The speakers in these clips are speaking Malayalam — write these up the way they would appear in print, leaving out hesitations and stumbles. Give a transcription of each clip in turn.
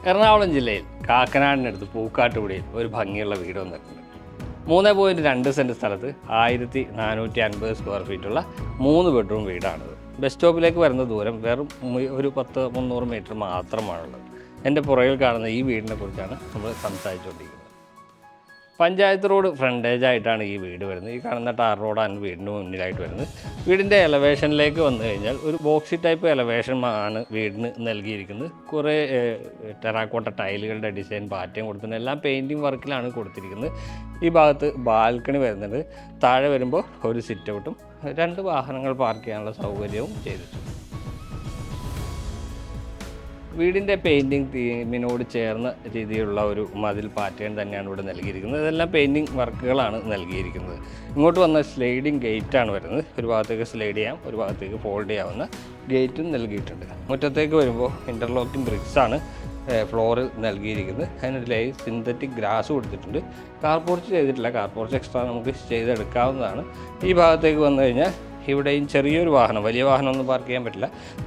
എറണാകുളം ജില്ലയിൽ കാക്കനാടിനടുത്ത് പൂക്കാട്ടുപടിയിൽ ഒരു ഭംഗിയുള്ള വീട് വന്നിട്ടുണ്ട്. 3.2 സെൻറ്റ് സ്ഥലത്ത് 1450 സ്ക്വയർ ഫീറ്റുള്ള 3 ബെഡ്റൂം വീടാണിത്. ബസ് സ്റ്റോപ്പിലേക്ക് വരുന്ന ദൂരം വെറും ഒരു 10-300 മീറ്റർ മാത്രമാണുള്ളത്. എൻ്റെ പുറകിൽ കാണുന്ന ഈ വീടിനെ കുറിച്ചാണ് നമ്മൾ സംസാരിച്ചുകൊണ്ടിരിക്കുന്നത്. പഞ്ചായത്ത് റോഡ് ഫ്രണ്ടേജ് ആയിട്ടാണ് ഈ വീട് വരുന്നത്. ഈ കാണുന്ന ടാർ റോഡാണ് വീടിന് മുന്നിലായിട്ട് വരുന്നത്. വീടിൻ്റെ എലവേഷനിലേക്ക് വന്നു കഴിഞ്ഞാൽ ഒരു ബോക്സി ടൈപ്പ് എലവേഷൻ ആണ് വീടിന് നൽകിയിരിക്കുന്നത്. കുറേ ടെറാക്കോട്ട ടൈലുകളുടെ ഡിസൈൻ പാറ്റേൺ കൊടുത്തിട്ടുണ്ട്. എല്ലാം പെയിൻറ്റിങ് വർക്കിലാണ് കൊടുത്തിരിക്കുന്നത്. ഈ ഭാഗത്ത് ബാൽക്കണി വരുന്നുണ്ട്. താഴെ വരുമ്പോൾ ഒരു സിറ്റ് ഔട്ടും 2 വാഹനങ്ങൾ പാർക്ക് ചെയ്യാനുള്ള സൗകര്യവും ചെയ്തിട്ടുണ്ട്. വീടിൻ്റെ പെയിൻറ്റിങ് തീമിനോട് ചേർന്ന രീതിയിലുള്ള ഒരു മതിൽ പാറ്റേൺ തന്നെയാണ് ഇവിടെ നൽകിയിരിക്കുന്നത്. ഇതെല്ലാം പെയിൻറ്റിങ് വർക്കുകളാണ് നൽകിയിരിക്കുന്നത്. ഇങ്ങോട്ട് വന്ന സ്ലൈഡിങ് ഗേറ്റാണ് വരുന്നത്. ഒരു ഭാഗത്തേക്ക് സ്ലൈഡ് ചെയ്യാം, ഒരു ഭാഗത്തേക്ക് ഫോൾഡ് ചെയ്യാവുന്ന ഗേറ്റും നൽകിയിട്ടുണ്ട്. മുറ്റത്തേക്ക് വരുമ്പോൾ ഇൻ്റർലോക്കിംഗ് ബ്രിക്സാണ് ഫ്ലോറ് നൽകിയിരിക്കുന്നത്. അതിനിടയിലായി സിന്തറ്റിക് ഗ്രാസ് കൊടുത്തിട്ടുണ്ട്. കാർ പോർച്ച് ചെയ്തിട്ടില്ല. കാർ പോർച്ച് എക്സ്ട്രാ നമുക്ക് ചെയ്തെടുക്കാവുന്നതാണ്. ഈ ഭാഗത്തേക്ക് വന്നു കഴിഞ്ഞാൽ ഇവിടെയും ചെറിയൊരു വാഹനം, വലിയ വാഹനമൊന്നും പാർക്ക് ചെയ്യാൻ പറ്റില്ല,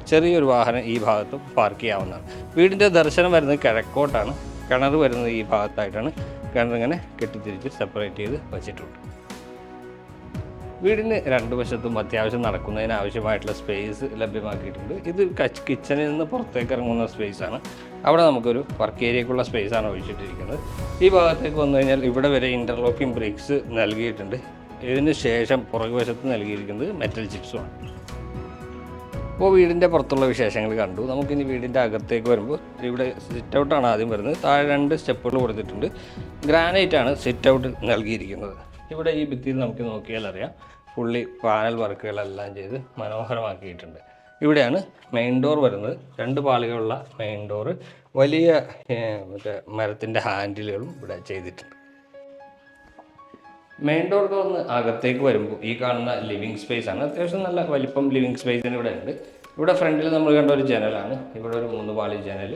ചെറിയൊരു വാഹനം ഈ ഭാഗത്തും പാർക്ക് ചെയ്യാവുന്നതാണ്. വീടിൻ്റെ ദർശനം വരുന്നത് കിഴക്കോട്ടാണ്. കിണർ വരുന്നത് ഈ ഭാഗത്തായിട്ടാണ്. കിണറിങ്ങനെ കെട്ടിത്തിരിച്ച് സെപ്പറേറ്റ് ചെയ്ത് വച്ചിട്ടുണ്ട്. വീടിന് 2 വശത്തും അത്യാവശ്യം നടക്കുന്നതിന് ആവശ്യമായിട്ടുള്ള സ്പേസ് ലഭ്യമാക്കിയിട്ടുണ്ട്. ഇത് കിച്ചണിൽ നിന്ന് പുറത്തേക്ക് ഇറങ്ങുന്ന സ്പേസാണ്. അവിടെ നമുക്കൊരു വർക്ക് ഏരിയക്കുള്ള സ്പേസാണ് ഒഴിച്ചിട്ടിരിക്കുന്നത്. ഈ ഭാഗത്തേക്ക് വന്നു കഴിഞ്ഞാൽ ഇവിടെ വരെ ഇൻ്റർലോക്കിംഗ് ബ്രിക്സ് നൽകിയിട്ടുണ്ട്. ഇതിന് ശേഷം പുറകുവശത്ത് നൽകിയിരിക്കുന്നത് മെറ്റൽ ചിപ്സുമാണ്. അപ്പോൾ വീടിൻ്റെ പുറത്തുള്ള വിശേഷങ്ങൾ കണ്ടു. നമുക്കിനി വീടിൻ്റെ അകത്തേക്ക് വരുമ്പോൾ ഇവിടെ സിറ്റ് ഔട്ടാണ് ആദ്യം വരുന്നത്. താഴെ 2 സ്റ്റെപ്പുകൾ കൊടുത്തിട്ടുണ്ട്. ഗ്രാനൈറ്റാണ് സിറ്റ് ഔട്ട് നൽകിയിരിക്കുന്നത്. ഇവിടെ ഈ ഭിത്തിയിൽ നമുക്ക് നോക്കിയാൽ അറിയാം, ഫുള്ളി പാനൽ വർക്കുകളെല്ലാം ചെയ്ത് മനോഹരമാക്കിയിട്ടുണ്ട്. ഇവിടെയാണ് മെയിൻ ഡോർ വരുന്നത്. 2 പാളികളുള്ള മെയിൻ ഡോറ്, വലിയ മരത്തിൻ്റെ ഹാൻഡിലുകളും ഇവിടെ ചെയ്തിട്ടുണ്ട്. മെയിൻ ഡോർ തുറന്ന് അകത്തേക്ക് വരുമ്പോൾ ഈ കാണുന്ന ലിവിങ് സ്പേസ് ആണ്. അത്യാവശ്യം നല്ല വലിപ്പം ലിവിങ് സ്പേസിന് ഇവിടെ ഉണ്ട്. ഇവിടെ ഫ്രണ്ടിൽ നമ്മൾ കണ്ട ഒരു ജനലാണ്. ഇവിടെ ഒരു 3 പാളി ജനൽ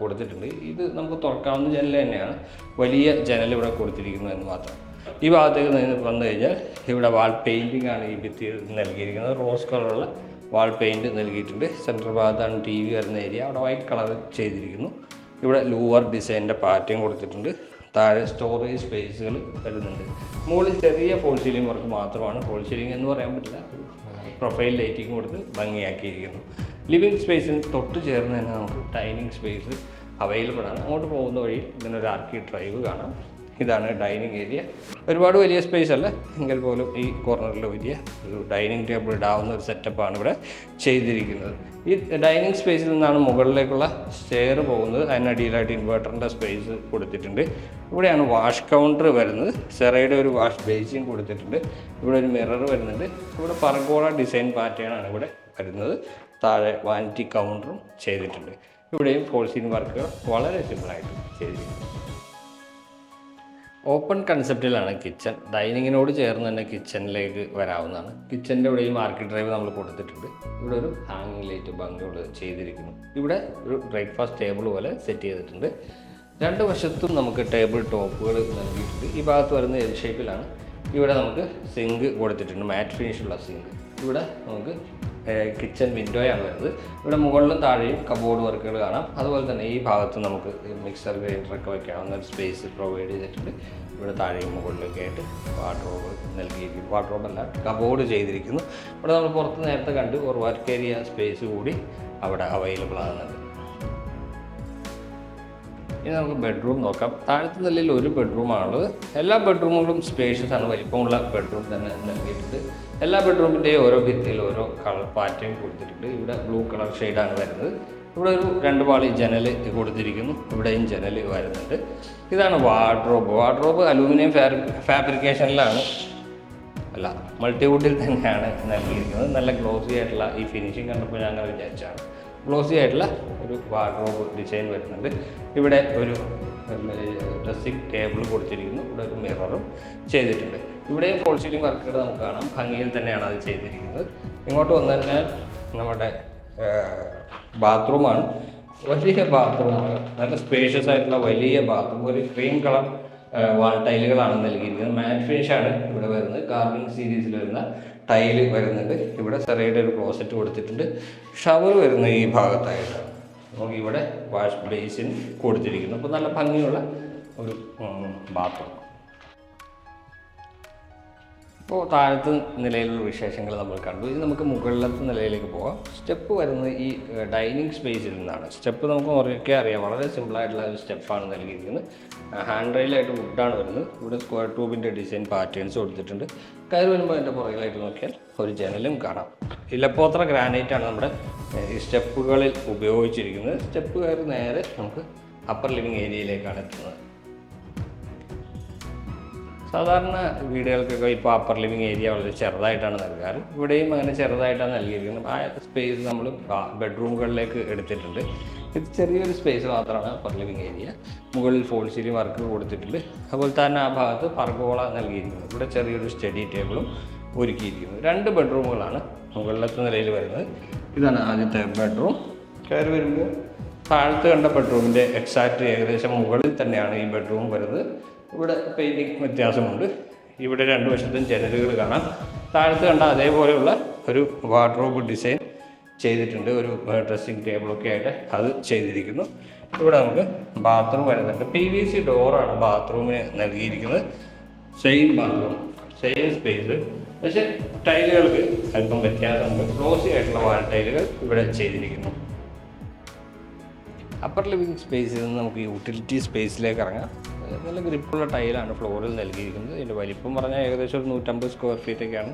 കൊടുത്തിട്ടുണ്ട്. ഇത് നമുക്ക് തുറക്കാവുന്ന ജനൽ തന്നെയാണ്. വലിയ ജനൽ ഇവിടെ കൊടുത്തിരിക്കുന്നു എന്ന് മാത്രം. ഈ ഭാഗത്തേക്ക് വന്നു കഴിഞ്ഞാൽ ഇവിടെ വാൾ പെയിൻറ്റിംഗ് ആണ് ഈ ഭിത്തി നൽകിയിരിക്കുന്നത്. റോസ് കളറുള്ള വാൾ പെയിൻറ്റ് നൽകിയിട്ടുണ്ട്. സെൻട്രൽ ഭാഗത്താണ് TV വരുന്ന ഏരിയ. അവിടെ വൈറ്റ് കളർ ചെയ്തിരിക്കുന്നു. ഇവിടെ ലൂവർ ഡിസൈനിൻ്റെ പാറ്റേൺ കൊടുത്തിട്ടുണ്ട്. താഴെ സ്റ്റോറേജ് സ്പേസുകൾ വരുന്നുണ്ട്. മുകളിൽ ചെറിയ ഫോൾ സീലിംഗ് വർക്ക് മാത്രമാണ്. ഫോൾ സീലിംഗ് എന്ന് പറയാൻ പറ്റില്ല, പ്രൊഫൈൽ ലൈറ്റിംഗ് കൊടുത്ത് ഭംഗിയാക്കിയിരിക്കുന്നു. ലിവിങ് സ്പേസിന് തൊട്ട് ചേർന്ന് തന്നെ നമുക്ക് ഡൈനിങ് സ്പേസ് അവൈലബിൾ ആണ്. അങ്ങോട്ട് പോകുന്ന വഴിയിൽ ഇതിനൊരു ആർക്കി ഡ്രൈവ് കാണാം. ഇതാണ് ഡൈനിങ് ഏരിയ. ഒരുപാട് വലിയ സ്പേസ് അല്ല എങ്കിൽ പോലും ഈ കോർണറിൽ വലിയ ഒരു ഡൈനിങ് ടേബിൾ ഇടാവുന്ന ഒരു സെറ്റപ്പാണ് ഇവിടെ ചെയ്തിരിക്കുന്നത്. ഈ ഡൈനിങ് സ്പേസിൽ നിന്നാണ് മുകളിലേക്കുള്ള സ്റ്റെയർ പോകുന്നത്. അതിനടിയിലായിട്ട് ഇൻവെർട്ടറിൻ്റെ സ്പേസ് കൊടുത്തിട്ടുണ്ട്. ഇവിടെയാണ് വാഷ് കൗണ്ടർ വരുന്നത്. സെറയുടെ ഒരു വാഷ് ബേസിൻ കൊടുത്തിട്ടുണ്ട്. ഇവിടെ ഒരു മിറർ വരുന്നുണ്ട്. ഇവിടെ പർഗോള ഡിസൈൻ പാറ്റേൺ ആണ് ഇവിടെ വരുന്നത്. താഴെ വാനിറ്റി കൗണ്ടറും ചെയ്തിട്ടുണ്ട്. ഇവിടെയും ഫോൾ സീലിംഗ് വർക്കുകൾ വളരെ സിമ്പിളായിട്ട് ചെയ്തിരിക്കുന്നു. Open കൺസെപ്റ്റിലാണ് kitchen. ഡൈനിങ്ങിനോട് ചേർന്ന് തന്നെ കിച്ചണിലേക്ക് വരാവുന്നതാണ്. കിച്ചൻ്റെ ഇവിടെ ഈ മാർക്കറ്റ് ഡ്രൈവ് നമ്മൾ കൊടുത്തിട്ടുണ്ട്. ഇവിടെ ഒരു ഹാങ്ങിങ് ലൈറ്റ് ഭംഗിയോട് ചെയ്തിരിക്കുന്നു. ഇവിടെ ഒരു ബ്രേക്ക്ഫാസ്റ്റ് ടേബിൾ പോലെ സെറ്റ് ചെയ്തിട്ടുണ്ട്. 2 വശത്തും നമുക്ക് ടേബിൾ ടോപ്പുകൾ നൽകിയിട്ടുണ്ട്. ഈ ഭാഗത്ത് വരുന്ന എൽ ഷേപ്പിലാണ്. ഇവിടെ നമുക്ക് സിങ്ക് കൊടുത്തിട്ടുണ്ട്, മാറ്റ് ഫിനിഷുള്ള സിങ്ക്. ഇവിടെ നമുക്ക് കിച്ചൺ വിൻഡോയാണ് വരുന്നത്. ഇവിടെ മുകളിലും താഴെയും കബോർഡ് വർക്കുകൾ കാണാം. അതുപോലെ തന്നെ ഈ ഭാഗത്ത് നമുക്ക് മിക്സർ ഗ്രൈൻഡറൊക്കെ വയ്ക്കാവുന്ന ഒരു സ്പേസ് പ്രൊവൈഡ് ചെയ്തിട്ടുണ്ട്. ഇവിടെ താഴെയും മുകളിലൊക്കെ ആയിട്ട് വാർഡ്രോബ് നൽകിയിരിക്കുന്നു. വാർഡ്രോബല്ല, കബോർഡ് ചെയ്തിരിക്കുന്നു. ഇവിടെ നമ്മൾ പുറത്ത് നേരത്തെ കണ്ട് ഒരു വർക്ക് ഏരിയ സ്പേസ് കൂടി അവിടെ അവൈലബിൾ ആകുന്നുണ്ട്. ഇനി നമുക്ക് ബെഡ്റൂം നോക്കാം. താഴത്തെ നിലയിൽ ഒരു ബെഡ്റൂമാണുള്ളത്. എല്ലാ ബെഡ്റൂമുകളും സ്പേഷ്യസ് ആണ്. വലിപ്പമുള്ള ബെഡ്റൂം തന്നെ നൽകിയിട്ടുണ്ട്. എല്ലാ ബെഡ്റൂമിൻ്റെയും ഓരോ ഭിത്തിയിൽ ഓരോ കളർ പാറ്റേൺ കൊടുത്തിട്ടുണ്ട്. ഇവിടെ ബ്ലൂ കളർ ഷെയ്ഡാണ് വരുന്നത്. ഇവിടെ ഒരു 2 പാളി ജനൽ കൊടുത്തിരിക്കുന്നു. ഇവിടെയും ജനൽ വരുന്നുണ്ട്. ഇതാണ് വാർഡ്രോബ്. വാർഡ്രോബ് അലൂമിനിയം ഫാബ്രിക്കേഷനിലാണ്, അല്ല മൾട്ടിവുഡിൽ തന്നെയാണ് നൽകിയിരിക്കുന്നത്. നല്ല ഗ്ലോസി ആയിട്ടുള്ള ഈ ഫിനിഷിങ് കണ്ടപ്പോൾ ഞാൻ അങ്ങനെ വിചാരിച്ചാണ്. ഗ്ലോസി ആയിട്ടുള്ള ഒരു വാർഡ്രോബ് ഡിസൈൻ വരുന്നുണ്ട്. ഇവിടെ ഒരു ഡ്രസ്സിംഗ് ടേബിൾ കൊടുത്തിരിക്കുന്നു. ഇവിടെ ഒരു മിററും ചെയ്തിട്ടുണ്ട്. ഇവിടെയും ഫോൾ സീലിംഗ് വർക്കുകൾ നമുക്ക് കാണാം. ഭംഗിയിൽ തന്നെയാണ് അത് ചെയ്തിരിക്കുന്നത്. ഇങ്ങോട്ട് വന്നു കഴിഞ്ഞാൽ നമ്മുടെ ബാത്റൂമാണ്. വലിയ ബാത്റൂമാണ്. നല്ല സ്പേഷ്യസ് ആയിട്ടുള്ള വലിയ ബാത്റൂം. ഒരു ക്രീം കളർ വാൾ ടൈലുകളാണ് നൽകിയിരിക്കുന്നത്. മാറ്റ് ഫിനിഷാണ് ഇവിടെ വരുന്നത്. കാർവിംഗ് സീരീസിൽ വരുന്ന ടൈല് വരുന്നുണ്ട്. ഇവിടെ സെറയുടെ ഒരു ക്ലോസറ്റ് കൊടുത്തിട്ടുണ്ട്. ഷവർ വരുന്നത് ഈ ഭാഗത്തായിട്ടാണ്. നമുക്ക് ഇവിടെ വാഷ് ബേസിൻ കൊടുത്തിരിക്കുന്നു. അപ്പോൾ നല്ല ഭംഗിയുള്ള ഒരു ബാത്റൂം. അപ്പോൾ താഴത്തെ നിലയിലുള്ള വിശേഷങ്ങൾ നമ്മൾ കണ്ടു. ഇത് നമുക്ക് മുകളിലത്തെ നിലയിലേക്ക് പോകാം. സ്റ്റെപ്പ് വരുന്നത് ഈ ഡൈനിങ് സ്പേസിൽ നിന്നാണ്. സ്റ്റെപ്പ് നമുക്ക് കുറേയൊക്കെ അറിയാം, വളരെ സിമ്പിളായിട്ടുള്ള ഒരു സ്റ്റെപ്പാണ് നൽകിയിരിക്കുന്നത്. ഹാൻഡ് റെയിലായിട്ട് വുഡാണ് വരുന്നത്. ഇവിടെ സ്ക്വയർ ട്യൂബിൻ്റെ ഡിസൈൻ പാറ്റേൺസ് കൊടുത്തിട്ടുണ്ട്. കയറി വരുമ്പോൾ അതിൻ്റെ പുറകിലായിട്ട് നോക്കിയാൽ ഒരു ജനലും കാണാം. ഇലപ്പോത്ര ഗ്രാനൈറ്റാണ് നമ്മുടെ ഈ സ്റ്റെപ്പുകളിൽ ഉപയോഗിച്ചിരിക്കുന്നത്. സ്റ്റെപ്പ് കയറി നേരെ നമുക്ക് അപ്പർ ലിവിങ് ഏരിയയിലേക്കാണ് എത്തുന്നത്. സാധാരണ വീടുകൾക്കൊക്കെ ഇപ്പോൾ അപ്പർ ലിവിങ് ഏരിയ വളരെ ചെറുതായിട്ടാണ് നൽകാറ്. ഇവിടെയും അങ്ങനെ ചെറുതായിട്ടാണ് നൽകിയിരിക്കുന്നത്. ആ സ്പേസ് നമ്മൾ ബെഡ്റൂമുകളിലേക്ക് എടുത്തിട്ടുണ്ട്. ഇത് ചെറിയൊരു സ്പേസ് മാത്രമാണ് അപ്പർ ലിവിങ് ഏരിയ. മുകളിൽ ഫോൾ സീലിംഗ് വർക്ക് കൊടുത്തിട്ടുണ്ട്. അതുപോലെ തന്നെ ആ ഭാഗത്ത് പർഗോള നൽകിയിരിക്കുന്നത്. ഇവിടെ ചെറിയൊരു സ്റ്റഡി ടേബിളും ഒരുക്കിയിരിക്കുന്നത്. 2 ബെഡ്റൂമുകളാണ് മുകളിലത്തെ നിലയിൽ വരുന്നത്. ഇതാണ് ആദ്യത്തെ ബെഡ്റൂം. കയറി വരുമ്പോൾ താഴത്ത് കണ്ട ബെഡ്റൂമിൻ്റെ എക്സാക്റ്റ് ഏകദേശം മുകളിൽ തന്നെയാണ് ഈ ബെഡ്റൂം വരുന്നത്. ഇവിടെ പെയിൻറ്റിങ് വ്യത്യാസമുണ്ട്. ഇവിടെ 2 വശത്തും ജനലുകൾ കാണാം. താഴത്ത് കണ്ട അതേപോലെയുള്ള ഒരു വാർഡ്രോബ് ഡിസൈൻ ചെയ്തിട്ടുണ്ട്. ഒരു ഡ്രസ്സിങ് ടേബിളൊക്കെ ആയിട്ട് അത് ചെയ്തിരിക്കുന്നു. ഇവിടെ നമുക്ക് ബാത്റൂം വരുന്നുണ്ട്. PVC ഡോറാണ് ബാത്റൂമിന് നൽകിയിരിക്കുന്നത്. സെയിം ബാത്റൂം, സെയിം സ്പേസ്, പക്ഷേ ടൈലുകൾക്ക് അല്പം വ്യത്യാസമുണ്ട്. ക്ലോസി ആയിട്ടുള്ള വാൾ ടൈലുകൾ ഇവിടെ ചെയ്തിരിക്കുന്നു. അപ്പർ ലിവിങ് സ്പേസിൽ നിന്ന് നമുക്ക് യൂട്ടിലിറ്റി സ്പേസിലേക്ക് ഇറങ്ങാം. നല്ല ഗ്രിപ്പുള്ള ടൈലാണ് ഫ്ലോറിൽ നൽകിയിരിക്കുന്നത്. ഇതിൻ്റെ വലിപ്പം പറഞ്ഞാൽ ഏകദേശം ഒരു 150 സ്ക്വയർ ഫീറ്റൊക്കെയാണ്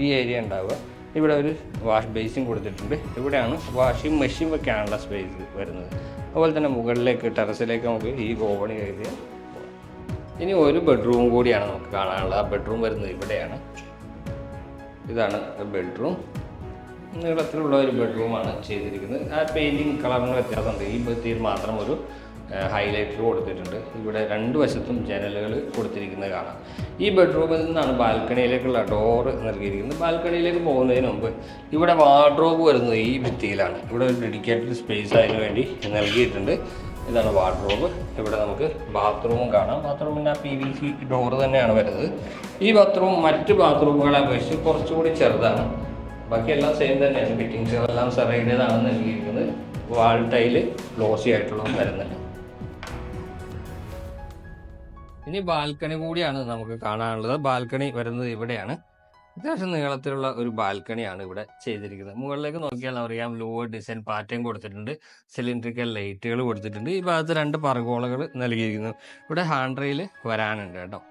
ഈ ഏരിയ ഉണ്ടാവുക. ഇവിടെ ഒരു വാഷ് ബേസിൻ കൊടുത്തിട്ടുണ്ട്. ഇവിടെയാണ് വാഷിംഗ് മെഷീൻ വെക്കാനുള്ള സ്പേസ് വരുന്നത്. അതുപോലെ തന്നെ മുകളിലേക്ക് ടെറസിലേക്ക് നമുക്ക് ഈ ഗോവണി കയറിയാൽ. ഇനി ഒരു ബെഡ്റൂം കൂടിയാണ് നമുക്ക് കാണാനുള്ളത്. ആ ബെഡ്റൂം വരുന്നത് ഇവിടെയാണ്. ഇതാണ് ബെഡ്റൂം. നീളത്തിലുള്ള ഒരു ബെഡ്റൂമാണ് ചെയ്തിരിക്കുന്നത്. ആ പെയിൻറ്റിങ് കളറിന് വ്യത്യാസമുണ്ട്. ഈ ഭിത്തിയിൽ മാത്രം ഒരു ഹൈലൈറ്റർ കൊടുത്തിട്ടുണ്ട്. ഇവിടെ 2 വശത്തും ജനലുകൾ കൊടുത്തിരിക്കുന്നത് കാണാം. ഈ ബെഡ്റൂമിൽ നിന്നാണ് ബാൽക്കണിയിലേക്കുള്ള ഡോറ് നൽകിയിരിക്കുന്നത്. ബാൽക്കണിയിലേക്ക് പോകുന്നതിന് മുമ്പ് ഇവിടെ വാർഡ്രോബ് വരുന്നത് ഈ ഭിത്തിയിലാണ്. ഇവിടെ ഒരു ഡെഡിക്കേറ്റഡ് സ്പേസ് അതിന് വേണ്ടി നൽകിയിട്ടുണ്ട്. ഇതാണ് വാർഡ്രോബ്. ഇവിടെ നമുക്ക് ബാത്റൂമും കാണാം. ബാത്റൂമിൻ്റെ ആ PVC ഡോറ് തന്നെയാണ് വരുന്നത്. ഈ ബാത്റൂം മറ്റ് ബാത്റൂമുകളെ അപേക്ഷിച്ച് കുറച്ചുകൂടി ചെറുതാണ്. ബാക്കിയെല്ലാം സെയിം തന്നെയാണ്. ഫിറ്റിങ്സുകളെല്ലാം സെറൈഡാണ് നൽകിയിരിക്കുന്നത്. വാൾ ടൈല് ഗ്ലോസി ആയിട്ടുള്ളതും വരുന്നുണ്ട്. ഇനി ബാൽക്കണി കൂടിയാണ് നമുക്ക് കാണാനുള്ളത്. ബാൽക്കണി വരുന്നത് ഇവിടെയാണ്. അത്യാവശ്യം നീളത്തിലുള്ള ഒരു ബാൽക്കണിയാണ് ഇവിടെ ചെയ്തിരിക്കുന്നത്. മുകളിലേക്ക് നോക്കിയാൽ അറിയാം ലോവർ ഡിസൈൻ പാറ്റേൺ കൊടുത്തിട്ടുണ്ട്. സിലിണ്ടറിക്കൽ ലൈറ്റുകൾ കൊടുത്തിട്ടുണ്ട്. ഈ ഭാഗത്ത് 2 പർഗോളകൾ നൽകിയിരിക്കുന്നു. ഇവിടെ ഹാൻഡ് റെയിൽ വരാനുണ്ട് കേട്ടോ.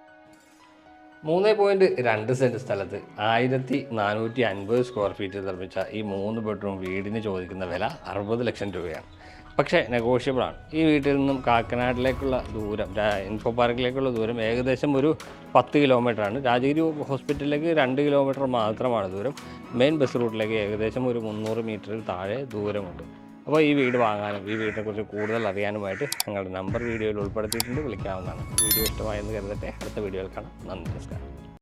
3.2 സെൻറ്റ് സ്ഥലത്ത് 1450 സ്ക്വയർ ഫീറ്റ് നിർമ്മിച്ച ഈ 3 ബെഡ്റൂം വീടിന് ചോദിക്കുന്ന വില 60 ലക്ഷം രൂപയാണ്. പക്ഷേ നെഗോഷ്യബിളാണ്. ഈ വീട്ടിൽ നിന്നും കാക്കനാടിലേക്കുള്ള ദൂരം, ഇൻഫോ പാർക്കിലേക്കുള്ള ദൂരം ഏകദേശം ഒരു 10 കിലോമീറ്ററാണ്. രാജഗിരി ഹോസ്പിറ്റലിലേക്ക് 2 കിലോമീറ്റർ മാത്രമാണ് ദൂരം. മെയിൻ ബസ് റൂട്ടിലേക്ക് ഏകദേശം ഒരു 300 മീറ്ററിൽ താഴെ ദൂരമുണ്ട്. അപ്പോൾ ഈ വീട് വാങ്ങാനും ഈ വീടിനെക്കുറിച്ച് കൂടുതൽ അറിയാനുമായിട്ട് ഞങ്ങളുടെ നമ്പർ വീഡിയോയിൽ ഉൾപ്പെടുത്തിയിട്ടുണ്ട്. വിളിക്കാവുന്നതാണ്. വീഡിയോ ഇഷ്ടമായെന്ന് കരുതട്ടെ. അടുത്ത വീഡിയോയിൽ കാണാം. നന്ദി, നമസ്കാരം.